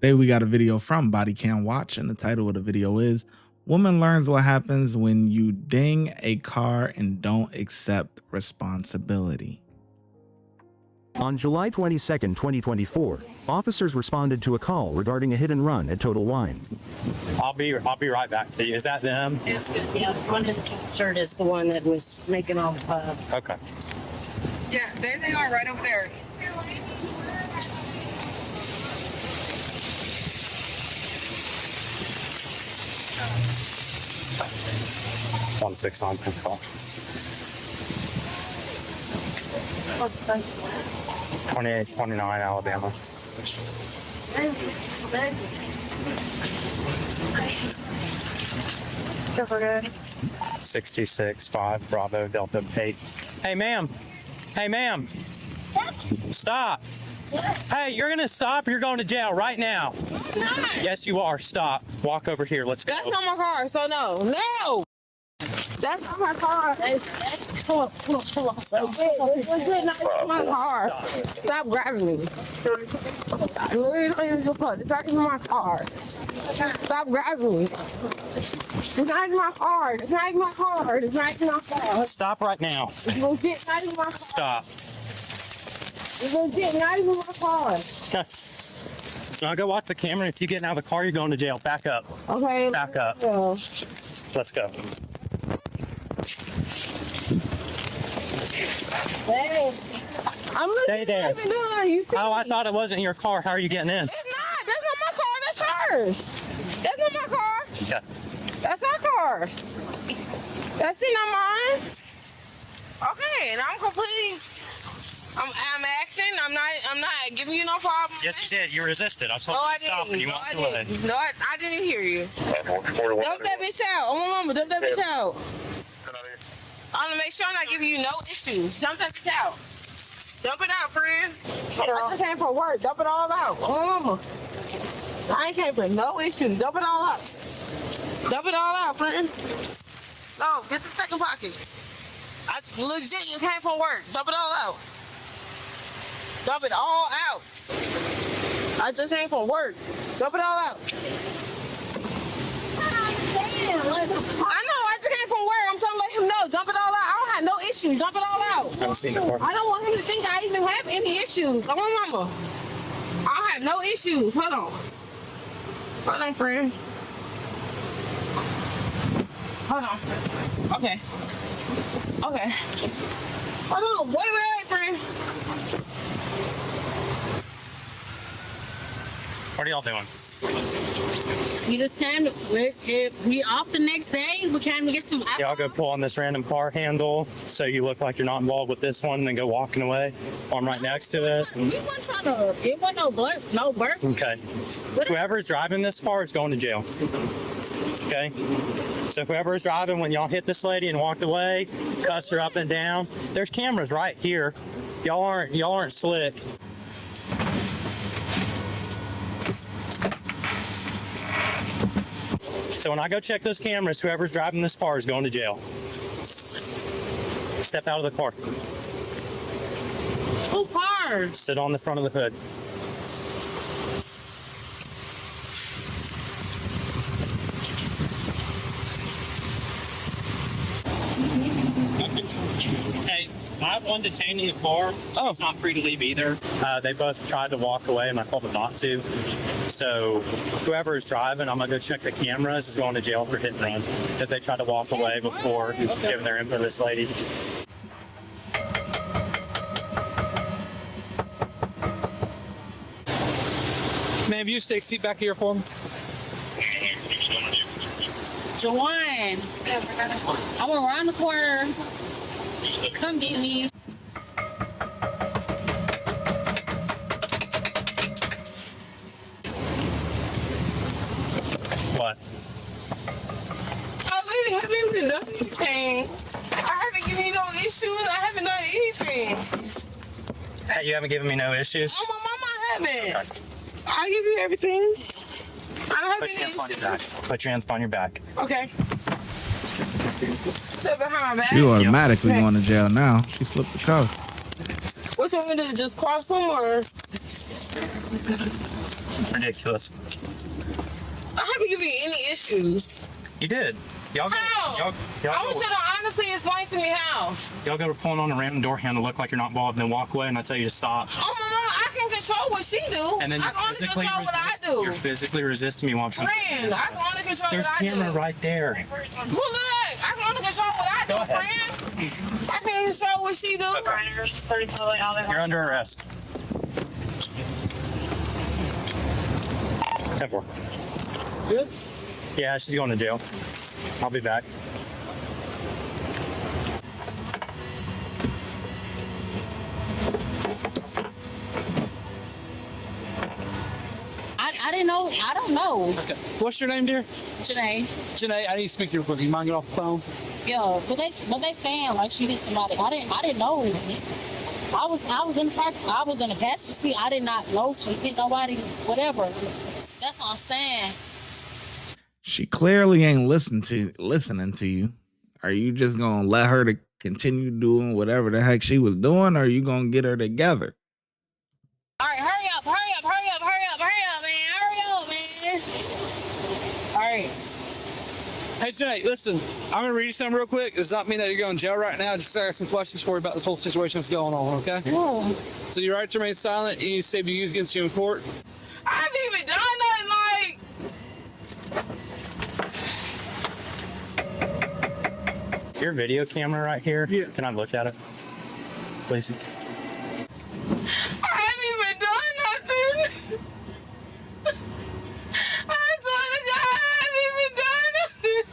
Today we got a video from Body Cam Watch, and the title of the video is Woman Learns What Happens When You Ding a Car and Don't Accept Responsibility. On July 22, 2024, officers responded to a call regarding a hit and run at Total Wine. I'll be right back to you. Is that them? That's good. Yeah, one of the concerned is the one that was making all the Okay. Yeah, there they are, right over there. One six on call. 28, 29, Alabama. good. 626 5 Bravo Delta 8. Hey, ma'am. Hey, ma'am. Stop. Hey, you're going to stop. You're going to jail right now. I'm not. Yes, you are. Stop. Walk over here. Let's go. That's not my car, so no. No! That's not my car. Pull up. So that's not my car. Stop grabbing me. I literally don't even put it. It's not my car. Stop grabbing me. It's not my car. It's not my car. It's not my car. Stop right now. It's legit not even my car. Stop. It's legit not even my car. Okay. So now go watch the camera. If you get out of the car, you're going to jail. Back up. Okay. Back up. Yeah. Let's go. Hey, I'm Stay there. You Oh, I thought it wasn't your car. How are you getting in? It's not. That's not my car. That's hers. That's not my car. Okay. That's our car. That's not mine. Okay, and I'm completely. I'm acting. I'm not giving you no problem. Yes, you did. You resisted. I told No, you I to stop and you walked away. didn't. No, I didn't hear you. Dump that bitch out. Oh, my mama, dump that bitch out. I'm gonna make sure I'm not giving you no issues. Dump that bitch out. Dump it out, friend. I just came from work. Dump it all out. Oh, my mama. I ain't came for no issues. Dump it all out. Dump it all out, friend. No, get the second pocket. I legit just came from work. Dump it all out. Dump it all out. I just came from work. Dump it all out. I know, I just came from work. I'm trying to let him know. Dump it all out. I don't have no issues. Dump it all out. I haven't seen the car. I don't want him to think I even have any issues. Come on, mama. I don't have no issues. Hold on. Hold on, friend. Hold on. Okay. Okay. Hold on. Wait, friend. What are y'all doing? We just came to, we off the next day. We came to get some alcohol. Y'all go pull on this random car handle so you look like you're not involved with this one and then go walking away. I'm right next to it. We weren't trying to, it wasn't no birth. Okay. Whoever's driving this car is going to jail. Okay? So whoever's driving, when y'all hit this lady and walked away, cuss her up and down, there's cameras right here. Y'all aren't slick. So when I go check those cameras, whoever's driving this car is going to jail. Step out of the car. Two cars. Sit on the front of the hood. Hey, I have one detained in the car. She's not free to leave either. They both tried to walk away and I told them not to. So whoever is driving, I'm going to go check the cameras, is going to jail for hit and run because they tried to walk away before giving their info to this lady. Ma'am, you take a seat back here for me. Joanne, I'm around the corner. Come get me. What? I really haven't even done anything. I haven't given you no issues. I haven't done anything. Hey, you haven't given me no issues? Oh, my mama, I haven't. I'll give you everything. I don't have Put any your hands on your back. issues. Put your hands on your back. Okay. Sit behind my back. She automatically going to jail now. She slipped the cuff. What you want me to do? Just cross them or? Ridiculous. I haven't given you any issues. You did. Y'all How? I want you to honestly explain to me how. Y'all go pulling on a random door handle, look like you're not involved, and then walk away, and I tell you to stop. Oh, my mama, I can control what she do. And then I can only control what I do. You're physically resisting me while I'm trying Friend, I can only control There's what I do. camera right there. Well, look, I can only control what I do, friend. I can't control what she do. You're under arrest. 10-4. Good? Yeah, she's going to jail. I'll be back. I didn't know. I don't know. Okay. What's your name, dear? Janae. Janae, I need to speak to you real quick. You mind getting off the phone? Yeah, but they saying like she hit somebody. I didn't know. I was in the park. I was in the passenger seat. I did not know she hit nobody. Whatever. That's what I'm saying. She clearly ain't listening to you. Are you just gonna let her to continue doing whatever the heck she was doing, or are you gonna get her together? All right, hurry up, man. Hurry up, man. All right. Hey, Janae, listen. I'm going to read you something real quick. It does not mean that you're going to jail right now. Just ask some questions for you about this whole situation that's going on, okay? Yeah. So you're right to remain silent. You need to say if you use against you in court. I haven't even done nothing like. Your video camera right here. Yeah. Can I look at it? Please. I haven't even done nothing. I swear to God, I haven't even done nothing.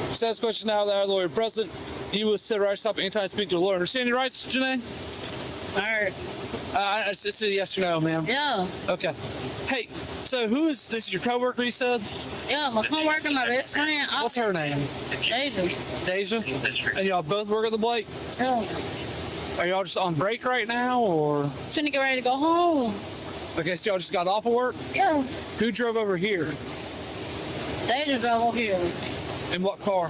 Just ask questions now that our lawyer present. You will sit right stop anytime to speak to the lawyer. Understand your rights, Janae? All right. It's a yes or no, ma'am. Yeah. Okay. Hey, so this is your coworker, you said? Yeah, my coworker, my best friend. What's her name? Deja. Deja? And y'all both work at the Blake? Yeah. Are y'all just on break right now, or? Finna get ready to go home. Okay, so y'all just got off of work? Yeah. Who drove over here? Deja drove over here. In what car?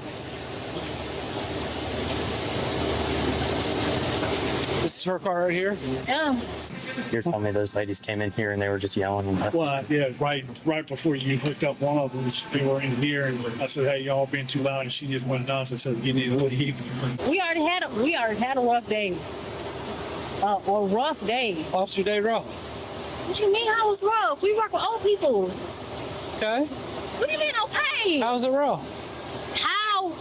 This is her car right here? Yeah. You're telling me those ladies came in here and they were just yelling and Well, yeah, right before you hooked up one of them, they were in here, and I said, "Hey, y'all being too loud," and she just went nuts and said, "You need to leave." We already had a rough day. A rough day. Officer Day Rock. What you mean I was rough? We work with old people. Okay. What do you mean okay? How's it rough? How?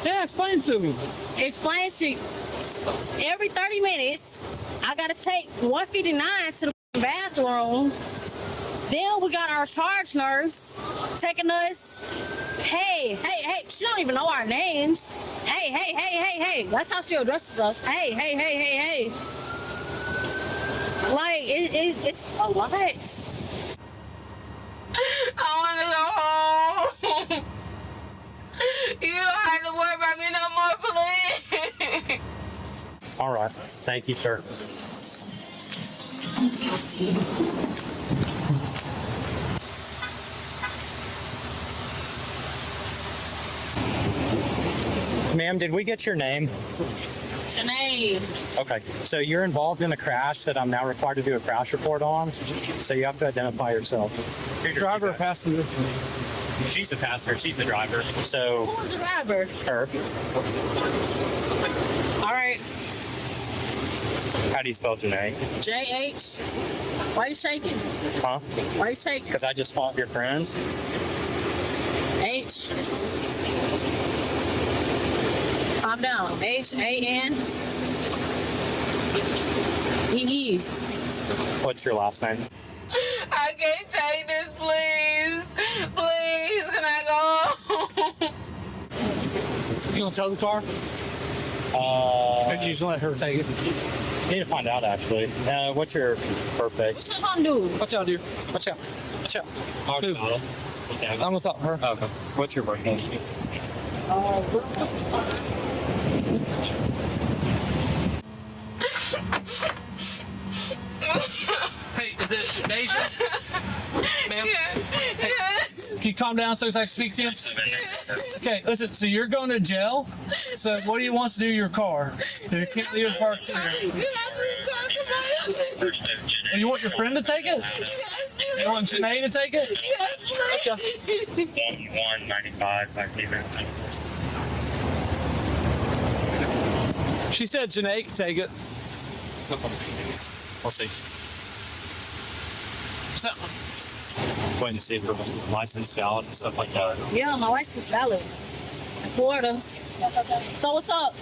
Yeah, explain to me. Explain to you. Every 30 minutes, I gotta take 159 to the bathroom. Then we got our charge nurse taking us. Hey, she don't even know our names. Hey. That's how she addresses us. Hey. Like, it's a lot. I want to go home. You don't have to worry about me no more, please. all right. Thank you, sir. Ma'am, did we get your name? Janae. Okay, so you're involved in a crash that I'm now required to do a crash report on. So you have to identify yourself. You're Driver or passenger? She's the passenger. She's the driver. So Who's the driver? her. All right. How do you spell Janae? JH. Why you shaking? Huh? Why you shaking? Because I just fought your friends. H. Calm down. HANEE. What's your last name? I can't take this, please. Please, can I go home? You gonna tow the car? Or you just let her take it? Need to find out actually. What's your birthday? What you gonna do? Watch out, dear. Watch out. Who? I'm gonna talk to her. Okay. What's your birthday? Hey, is it Deja? Ma'am? Yes. Can you calm down so I can speak to you? Okay, listen, so you're going to jail. So what do you want to do to your car? You can't leave it parked here. Can I please talk about it? You want your friend to take it? Yes. You want Janae to take it? Yes, please. 195, like even. She said Janae could take it. We'll see. So, Waiting to see if her license valid and stuff like that. Yeah, my license valid. In Florida. So what's up?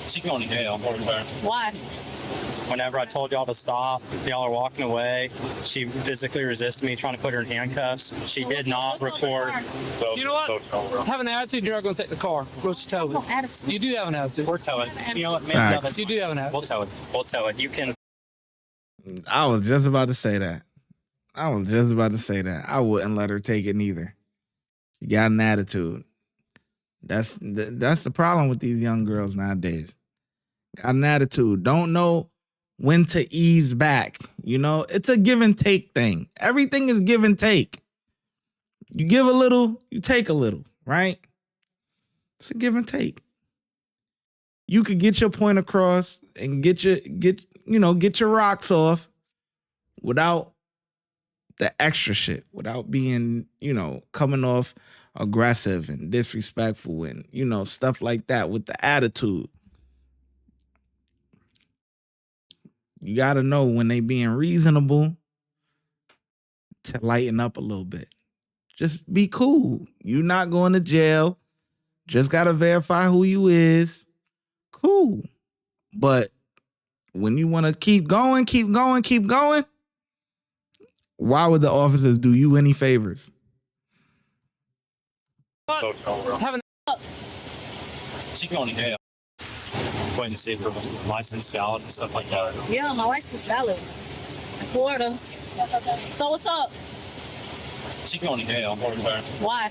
She's going to jail. Why? Whenever I told y'all to stop, y'all are walking away. She physically resisted me trying to put her in handcuffs. She did not record. you know what? Have an attitude, you're not going to take the car. We'll just tow it. Attitude. You do have an attitude. We're towing. You know what, man? Facts. No, that's, You do have an we'll attitude. tow it. We'll tow it. You can. I was just about to say that. I wouldn't let her take it neither. She got an attitude. That's the problem with these young girls nowadays. Got an attitude. Don't know when to ease back. You know, it's a give and take thing. Everything is give and take. You give a little, you take a little, right? It's a give and take. You could get your point across and get your rocks off without the extra shit, without being, coming off aggressive and disrespectful and, stuff like that with the attitude. You got to know when they being reasonable to lighten up a little bit. Just be cool. You're not going to jail. Just got to verify who you is. Cool. But when you want to keep going, why would the officers do you any favors? Have an She's going to jail. Waiting to see if her license valid and stuff like that. Yeah, my license valid. In Florida. So what's up? She's going to jail. Why?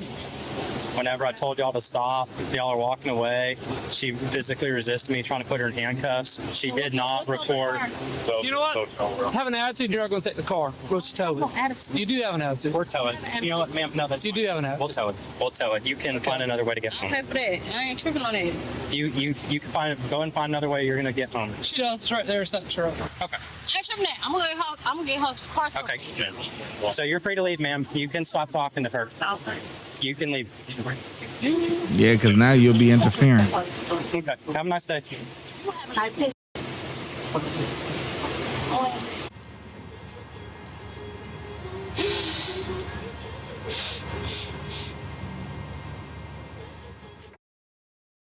Whenever I told y'all to stop, y'all are walking away. She physically resisted me trying to put her in handcuffs. She did not record. You know what? Have an attitude, you're not going to take the car. We'll just tow it. Attitude. You do have an attitude. We're towing. You know what, ma'am? No, that's You do have an attitude. We'll tow it. We'll tow it. You can find another way to get home. Pay for that. I ain't tripping on that. You can go and find another way you're gonna get home. She does. It's right there. It's that truck. Okay. I ain't tripping that. I'm gonna get her to the car. Okay. So you're free to leave, ma'am. You can stop talking to her. You can leave. Yeah, because now you'll be interfering. Okay. Have a nice day.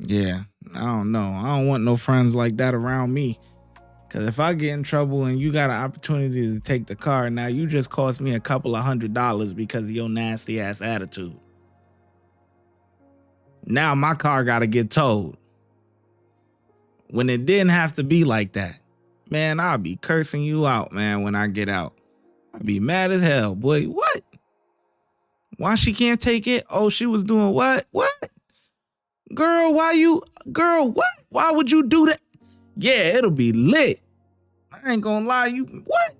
Yeah, I don't know. I don't want no friends like that around me. Because if I get in trouble and you got an opportunity to take the car, now you just cost me a couple of $100 because of your nasty ass attitude. Now my car got to get towed. When it didn't have to be like that. Man, I'll be cursing you out, man, when I get out. I'll be mad as hell, boy. What? Why she can't take it? Oh, she was doing what? What? Girl, what? Why would you do that? Yeah, it'll be lit. I ain't gonna lie, what?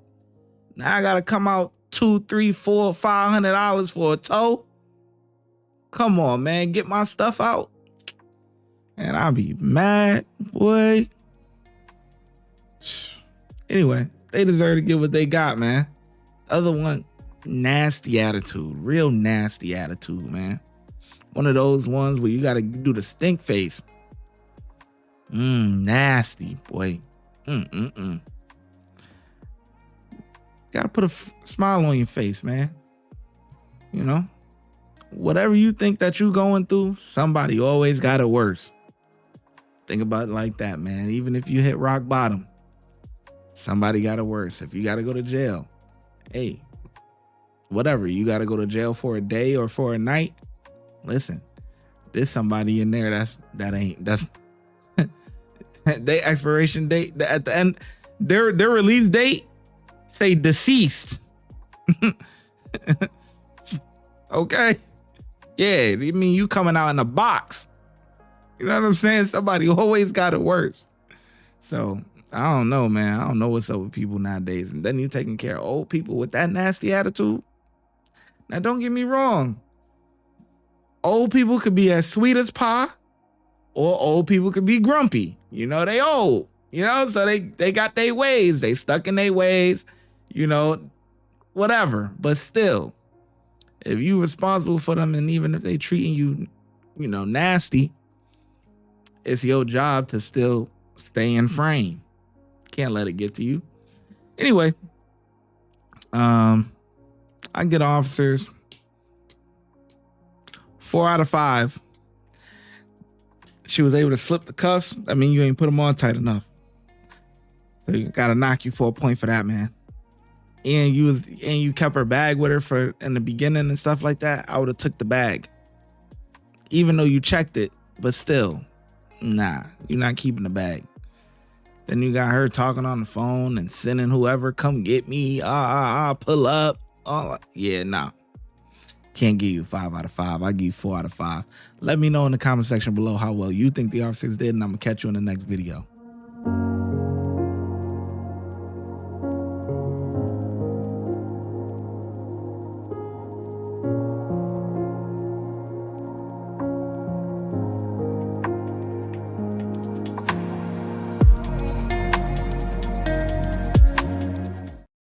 Now I gotta come out $200, $300, $400, $500 for a tow? Come on, man, get my stuff out. And I'll be mad, boy. Anyway, they deserve to get what they got, man. The other one, nasty attitude, real nasty attitude, man. One of those ones where you gotta do the stink face. Nasty, boy. Gotta put a smile on your face, man. You know? Whatever you think that you going through, somebody always got it worse. Think about it like that, man. Even if you hit rock bottom, somebody got it worse. If you gotta go to jail, hey, whatever, you gotta go to jail for a day or for a night. Listen, there's somebody in there that's their expiration date at the end, their release date say deceased. Okay. Yeah, I mean, you coming out in a box. You know what I'm saying? Somebody always got it worse. So I don't know, man. I don't know what's up with people nowadays. And then you taking care of old people with that nasty attitude. Now, don't get me wrong. Old people could be as sweet as pie, or old people could be grumpy. You know, they old. You know, so they got their ways. They stuck in their ways. You know, whatever. But still, if you responsible for them, and even if they treating you, nasty, it's your job to still stay in frame. Can't let it get to you. Anyway, I get officers 4 out of 5. She was able to slip the cuffs. I mean, you ain't put them on tight enough. So you gotta knock you for a point for that, man. And you kept her bag with her for in the beginning and stuff like that. I would have took the bag. Even though you checked it, but still, nah, you're not keeping the bag. Then you got her talking on the phone and sending whoever, come get me, pull up. Yeah, nah. Can't give you 5 out of 5. I give you 4 out of 5. Let me know in the comment section below how well you think the officers did, and I'm gonna catch you in the next video.